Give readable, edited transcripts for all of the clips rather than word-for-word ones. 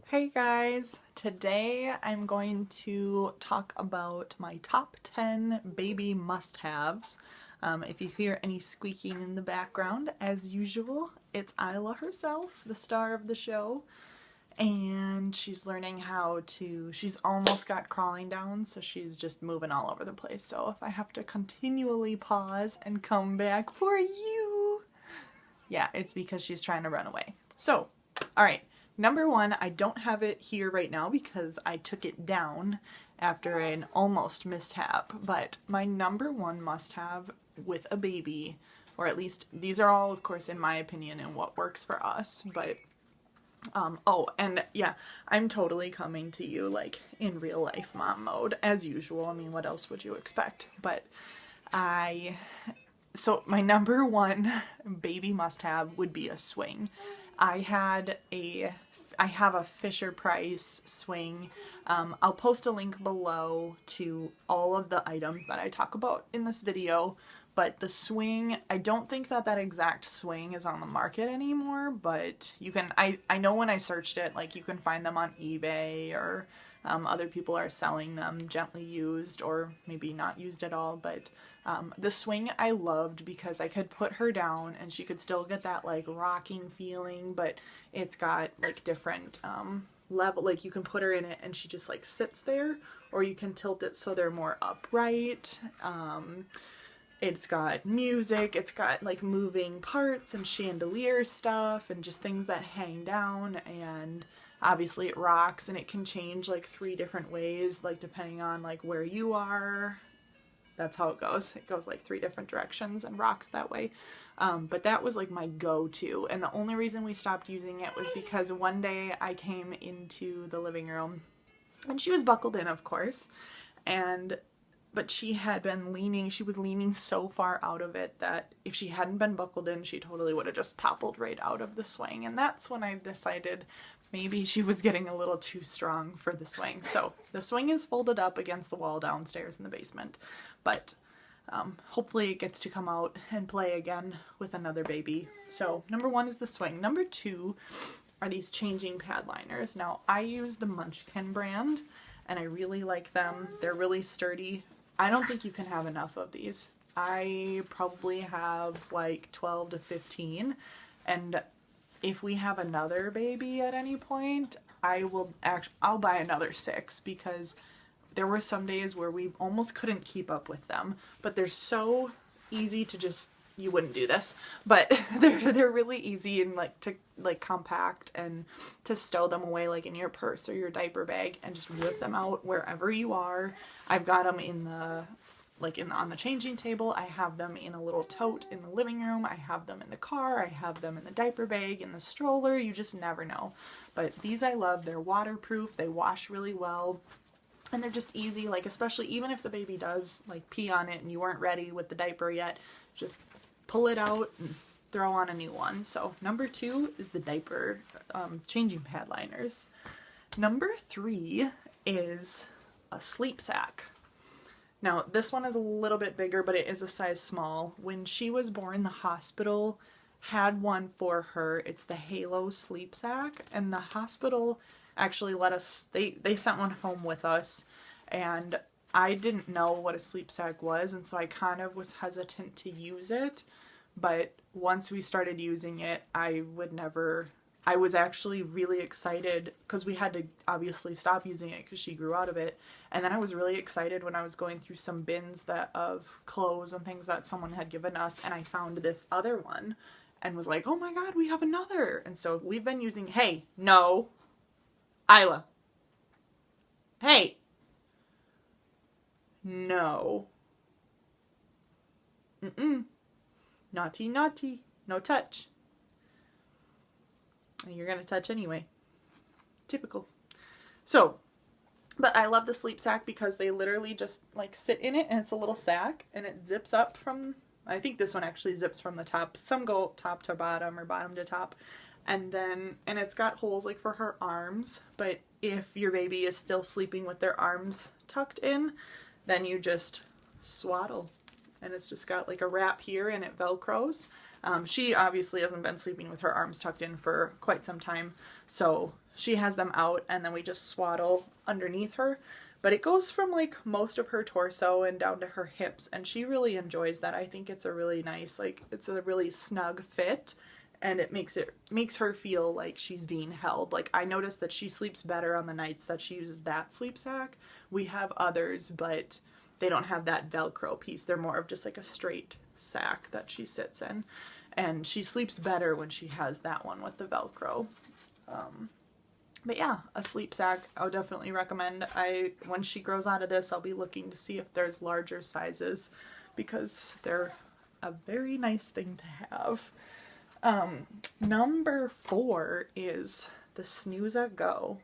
Hey guys, today I'm going to talk about my top 10 baby must-haves. If you hear any squeaking in the background, as usual, it's Isla herself, the star of the show, and she's learning she's almost got crawling down, so she's just moving all over the place. So if I have to continually pause and come back for you, yeah, it's because she's trying to run away. So, alright. Number one, I don't have it here right now because I took it down after an almost mishap, but my number one must-have with a baby, or at least these are all, of course, in my opinion and what works for us, but, oh, and yeah, I'm totally coming to you, like, in real life mom mode, as usual. I mean, what else would you expect? But so my number one baby must-have would be a swing. I have a Fisher-Price swing. I'll post a link below to all of the items that I talk about in this video, but the swing, I don't think that exact swing is on the market anymore, but you can, I know when I searched it, like, you can find them on eBay, or other people are selling them gently used or maybe not used at all, but the swing I loved because I could put her down and she could still get that like rocking feeling, but it's got like different level, like you can put her in it and she just like sits there, or you can tilt it so they're more upright. It's got music, it's got like moving parts and chandelier stuff and just things that hang down, and obviously it rocks and it can change like 3 different ways, like depending on like where you are. That's how it goes. It goes like 3 different directions and rocks that way. But that was like my go-to, and the only reason we stopped using it was because one day I came into the living room and she was buckled in, of course, but she was leaning so far out of it that if she hadn't been buckled in, she totally would have just toppled right out of the swing. And that's when I decided maybe she was getting a little too strong for the swing. So the swing is folded up against the wall downstairs in the basement, but hopefully it gets to come out and play again with another baby. So number one is the swing. Number two are these changing pad liners. Now I use the Munchkin brand and I really like them. They're really sturdy. I don't think you can have enough of these. I probably have like 12 to 15, and if we have another baby at any point, I'll buy another 6, because there were some days where we almost couldn't keep up with them, but they're so easy to just, you wouldn't do this, but they're really easy and like to like compact, and to stow them away like in your purse or your diaper bag and just whip them out wherever you are. I've got them on the changing table. I have them in a little tote in the living room. I have them in the car. I have them in the diaper bag, in the stroller. You just never know. But these I love. They're waterproof. They wash really well. And they're just easy, like especially even if the baby does like pee on it and you weren't ready with the diaper yet, just pull it out and throw on a new one. So number 2 is the diaper changing pad liners. Number 3 is a sleep sack. Now this one is a little bit bigger, but it is a size small. When she was born, the hospital had one for her. It's the Halo sleep sack, and the hospital actually let us, they sent one home with us, and I didn't know what a sleep sack was, and so I kind of was hesitant to use it. But once we started using it, I was actually really excited, because we had to obviously stop using it because she grew out of it. And then I was really excited when I was going through some bins of clothes and things that someone had given us, and I found this other one and was like, oh my god, we have another. And so we've been using, hey, no, Isla. Hey. No. Naughty, naughty. No touch. You're gonna touch anyway. Typical. So, but I love the sleep sack because they literally just like sit in it, and it's a little sack, and it zips up from, I think this one actually zips from the top. Some go top to bottom or bottom to top. And it's got holes like for her arms, but if your baby is still sleeping with their arms tucked in, then you just swaddle. And it's just got like a wrap here and it velcros. She obviously hasn't been sleeping with her arms tucked in for quite some time, so she has them out and then we just swaddle underneath her. But it goes from like most of her torso and down to her hips, and she really enjoys that. I think it's a really nice, like, it's a really snug fit, and it makes her feel like she's being held. Like, I noticed that she sleeps better on the nights that she uses that sleep sack. We have others, but they don't have that Velcro piece. They're more of just like a straight sack that she sits in, and she sleeps better when she has that one with the Velcro. But yeah, a sleep sack I would definitely recommend. When she grows out of this, I'll be looking to see if there's larger sizes, because they're a very nice thing to have. Number 4 is the Snooza Go.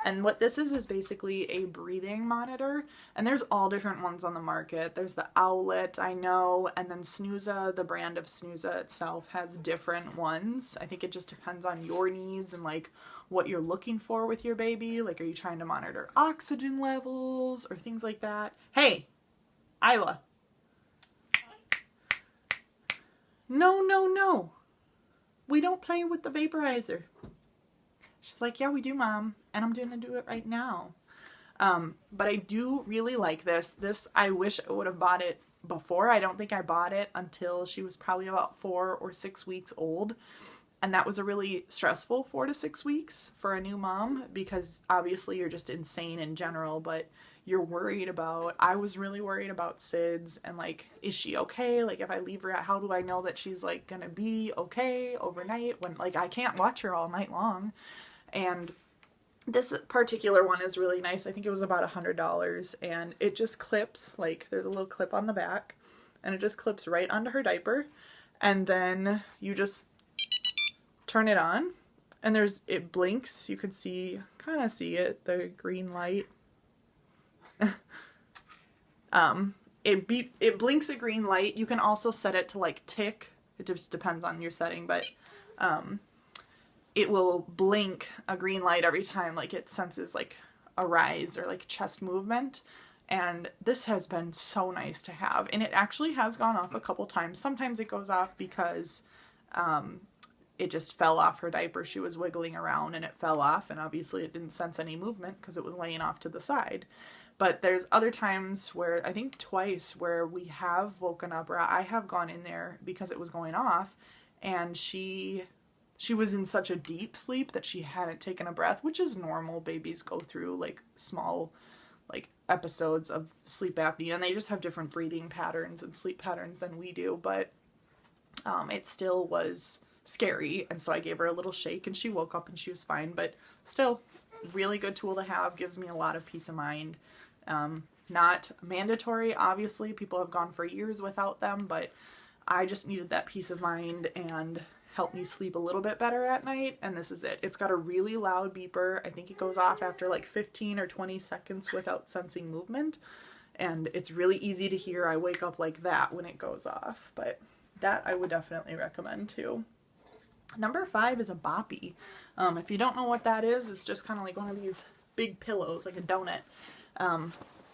And what this is basically a breathing monitor, and there's all different ones on the market. There's the Owlet, I know, and then Snooza, the brand of Snooza itself, has different ones. I think it just depends on your needs and like what you're looking for with your baby. Like, are you trying to monitor oxygen levels or things like that? Hey, Isla. No, no, no. We don't play with the vaporizer. She's like, yeah, we do, Mom, and I'm going to do it right now. But I do really like this. This, I wish I would have bought it before. I don't think I bought it until she was probably about 4 or 6 weeks old. And that was a really stressful 4 to 6 weeks for a new mom, because obviously you're just insane in general, but you're worried about, I was really worried about SIDS and like, is she okay? Like, if I leave her out, how do I know that she's like gonna be okay overnight when like I can't watch her all night long? And this particular one is really nice. I think it was about $100, and it just clips, like, there's a little clip on the back, and it just clips right onto her diaper, and then you just turn it on, and it blinks. You can kind of see it, the green light. It blinks a green light. You can also set it to like tick. It just depends on your setting, but it will blink a green light every time like it senses like a rise or like chest movement. And this has been so nice to have, and it actually has gone off a couple times. Sometimes it goes off because it just fell off her diaper. She was wiggling around and it fell off, and obviously it didn't sense any movement because it was laying off to the side. But there's other times where, I think twice, where we have woken up, or I have gone in there because it was going off, and she was in such a deep sleep that she hadn't taken a breath, which is normal. Babies go through like small like episodes of sleep apnea, and they just have different breathing patterns and sleep patterns than we do, but it still was scary, and so I gave her a little shake and she woke up and she was fine. But still, really good tool to have, gives me a lot of peace of mind. Not mandatory, obviously. People have gone for years without them, but I just needed that peace of mind and help me sleep a little bit better at night, and this is it. It's got a really loud beeper. I think it goes off after like 15 or 20 seconds without sensing movement, and it's really easy to hear. I wake up like that when it goes off, but that I would definitely recommend too. Number 5 is a Boppy. If you don't know what that is, it's just kind of like one of these big pillows, like a donut.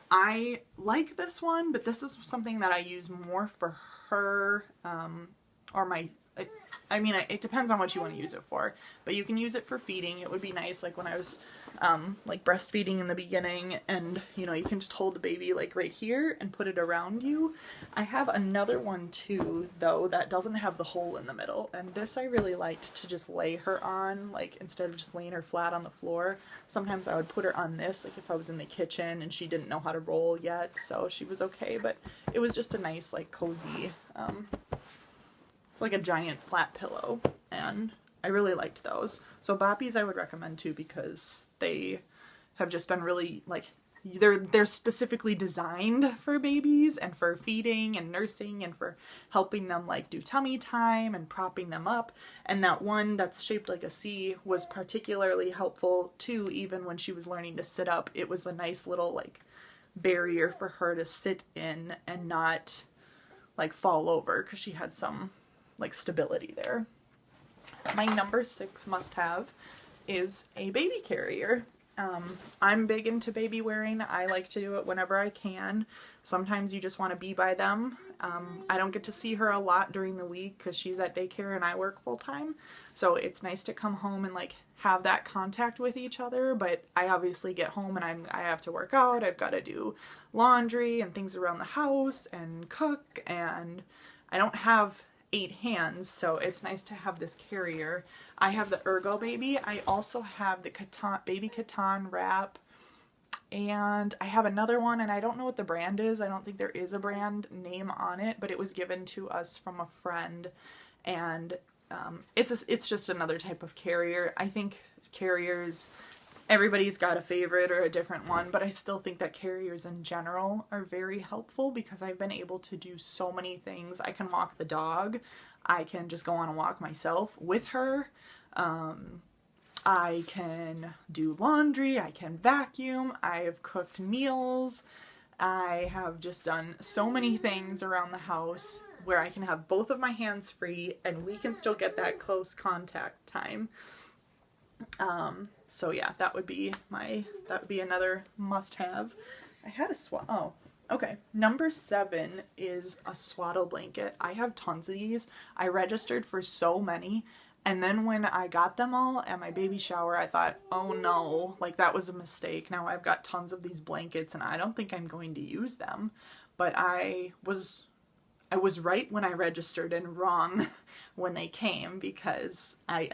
I like this one, but this is something that I use more for her, or my, it depends on what you want to use it for, but you can use it for feeding. It would be nice, like when I was, like breastfeeding in the beginning, and, you know, you can just hold the baby like right here and put it around you. I have another one too, though, that doesn't have the hole in the middle, and this I really liked to just lay her on, like, instead of just laying her flat on the floor. Sometimes I would put her on this, like if I was in the kitchen and she didn't know how to roll yet, so she was okay, but it was just a nice, like, cozy, it's like a giant flat pillow, and I really liked those. So Boppies I would recommend too, because they have just been really, like, they're specifically designed for babies and for feeding and nursing and for helping them like do tummy time and propping them up. And that one that's shaped like a C was particularly helpful too, even when she was learning to sit up. It was a nice little like barrier for her to sit in and not like fall over, because she had some like stability there. My number 6 must-have is a baby carrier. I'm big into baby wearing. I like to do it whenever I can. Sometimes you just want to be by them. I don't get to see her a lot during the week because she's at daycare and I work full time. So it's nice to come home and like have that contact with each other. But I obviously get home and I have to work out. I've got to do laundry and things around the house and cook, and I don't have 8 hands, so it's nice to have this carrier. I have the Ergo Baby. I also have the Baby Catan wrap, and I have another one, and I don't know what the brand is. I don't think there is a brand name on it, but it was given to us from a friend, and it's just another type of carrier. I think carriers, everybody's got a favorite or a different one, but I still think that carriers in general are very helpful because I've been able to do so many things. I can walk the dog. I can just go on a walk myself with her. I can do laundry. I can vacuum. I have cooked meals. I have just done so many things around the house where I can have both of my hands free and we can still get that close contact time. So yeah, that would be another must-have. I had okay. Number 7 is a swaddle blanket. I have tons of these. I registered for so many, and then when I got them all at my baby shower, I thought, oh no, like that was a mistake. Now I've got tons of these blankets and I don't think I'm going to use them. But I was right when I registered and wrong when they came, because I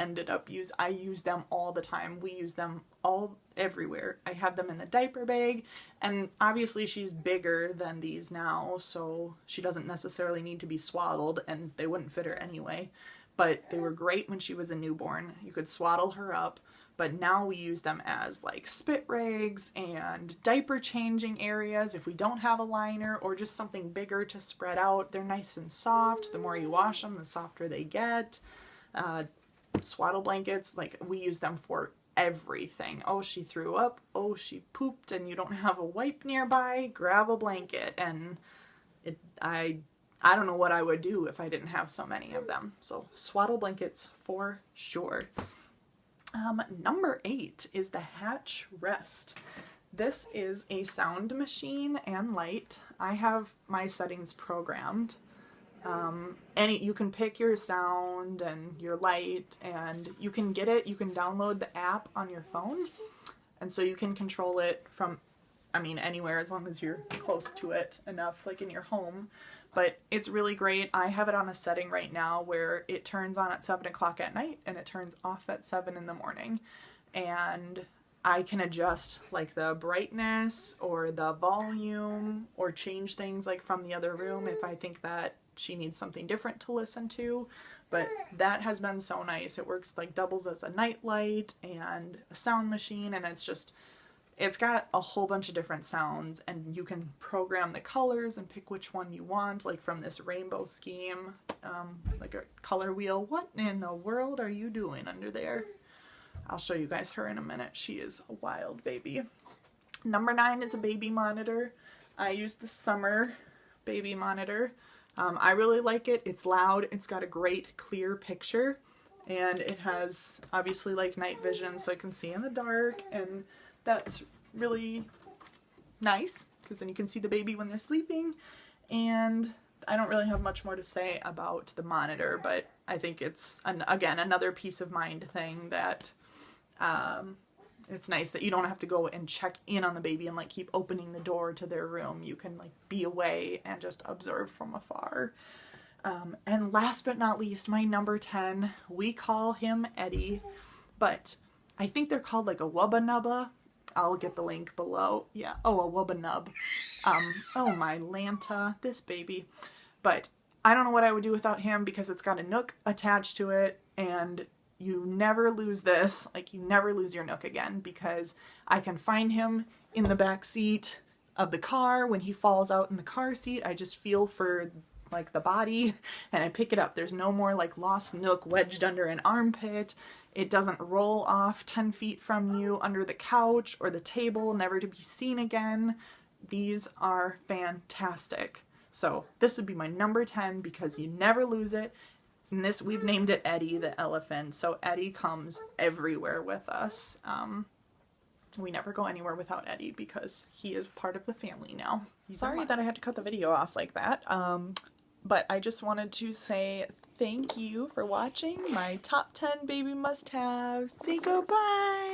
use them all the time. We use them all everywhere. I have them in the diaper bag, and obviously she's bigger than these now, so she doesn't necessarily need to be swaddled, and they wouldn't fit her anyway. But they were great when she was a newborn. You could swaddle her up. But now we use them as like spit rags and diaper changing areas if we don't have a liner, or just something bigger to spread out. They're nice and soft. The more you wash them, the softer they get. Swaddle blankets, like we use them for everything. Oh, she threw up. Oh, she pooped and you don't have a wipe nearby. Grab a blanket. And I don't know what I would do if I didn't have so many of them. So swaddle blankets for sure. Number 8 is the Hatch Rest. This is a sound machine and light. I have my settings programmed. You can pick your sound and your light, and you can download the app on your phone, and so you can control it from, anywhere as long as you're close to it enough, like in your home. But it's really great. I have it on a setting right now where it turns on at 7 o'clock at night and it turns off at 7 in the morning. And I can adjust like the brightness or the volume or change things like from the other room if I think that she needs something different to listen to. But that has been so nice. It works like doubles as a night light and a sound machine, and it's got a whole bunch of different sounds, and you can program the colors and pick which one you want, like from this rainbow scheme, like a color wheel. What in the world are you doing under there? I'll show you guys her in a minute. She is a wild baby. Number 9 is a baby monitor. I use the Summer baby monitor. I really like it. It's loud. It's got a great clear picture, and it has obviously like night vision, so I can see in the dark, and that's really nice because then you can see the baby when they're sleeping. And I don't really have much more to say about the monitor, but I think it's again another peace of mind thing that it's nice that you don't have to go and check in on the baby and like keep opening the door to their room. You can like be away and just observe from afar. And last but not least, my number 10, we call him Eddie, but I think they're called like a Wubba Nubba. I'll get the link below. Yeah. Oh, a Wubba Nub. Oh my Lanta, this baby. But I don't know what I would do without him because it's got a Nook attached to it, and you never lose this. Like, you never lose your Nook again because I can find him in the back seat of the car. When he falls out in the car seat, I just feel for like the body and I pick it up. There's no more like lost Nook wedged under an armpit. It doesn't roll off 10 feet from you under the couch or the table, never to be seen again. These are fantastic. So this would be my number 10 because you never lose it. And this, we've named it Eddie the elephant. So Eddie comes everywhere with us. we never go anywhere without Eddie because he is part of the family now. Sorry that I had to cut the video off like that. But I just wanted to say thank you for watching my top 10 baby must-haves. Say goodbye!